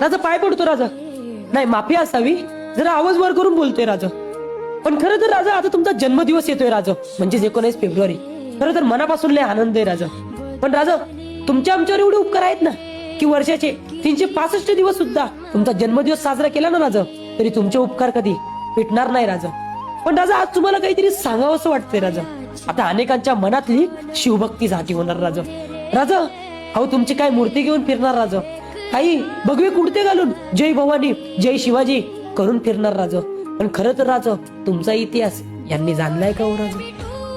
राजा पाय पडतो राजा, नाही माफी असावी, जरा आवाज वर करून बोलतोय राजा. पण खरं तर राजा आता तुमचा जन्मदिवस येतोय राजा, म्हणजे 19 फेब्रुवारी. खरं तर मनापासून लय आनंद आहे राजा. पण राजा तुमच्या आमच्यावर एवढे उपकार आहेत ना की वर्षाचे 365 दिवस सुद्धा तुमचा जन्मदिवस साजरा केला ना राजा, तरी तुमचे उपकार कधी भेटणार नाही राजा. पण राजा आज तुम्हाला काहीतरी सांगावं असं वाटतंय राजा. आता अनेकांच्या मनातली शिवभक्ती जागी होणार राजा. राजा अहो तुमची काय मूर्ती घेऊन फिरणार राजा, काही भगवे कुडते घालून जय भवानी जय शिवाजी करून फिरणार राजा. पण खरं तर राजा तुमचा इतिहास यांनी जाणलाय का हो राजा?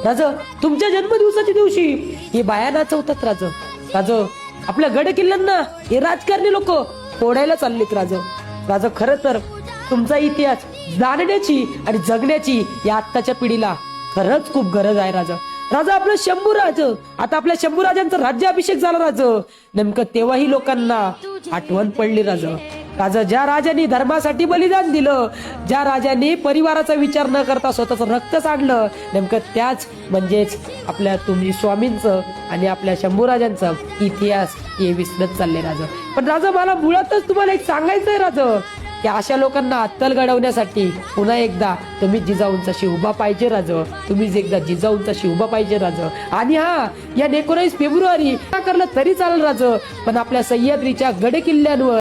राजा तुमच्या जन्मदिवसाच्या दिवशी हे बाया नाचवतात राजा. राजा आपल्या गड किल्ल्यांना हे राजकारणी लोक फोडायला चाललेत राजा. राजा खरं तर तुमचा इतिहास जाणण्याची आणि जगण्याची या आत्ताच्या पिढीला खरंच खूप गरज आहे राजा. राजा आपलं शंभूराज, आता आपल्या शंभूराजांचा राज्याभिषेक झाला राजा. नेमकं तेव्हाही लोकांना आठवण पडली राजा. राजा ज्या राजांनी धर्मासाठी बलिदान दिलं, ज्या राजांनी परिवाराचा विचार न करता स्वतःचं रक्त सांडलं, नेमकं त्याच म्हणजेच आपल्या तुम्ही स्वामींचं आणि आपल्या शंभूराजांचा इतिहास हे विसरत चालले राजा. पण राजा मला मुळातच तुम्हाला एक सांगायचंय राजा, की अशा लोकांना अत्तल घडवण्यासाठी पुन्हा एकदा तुम्ही जिजाऊंचा शिवबा पाहिजे राजा. तुम्हीच एकदा जिजाऊंचा शिवबा पाहिजे राजा. आणि हा या 19 फेब्रुवारी करलं तरी चालेल राजा, पण आपल्या सह्याद्रीच्या गड किल्ल्यांवर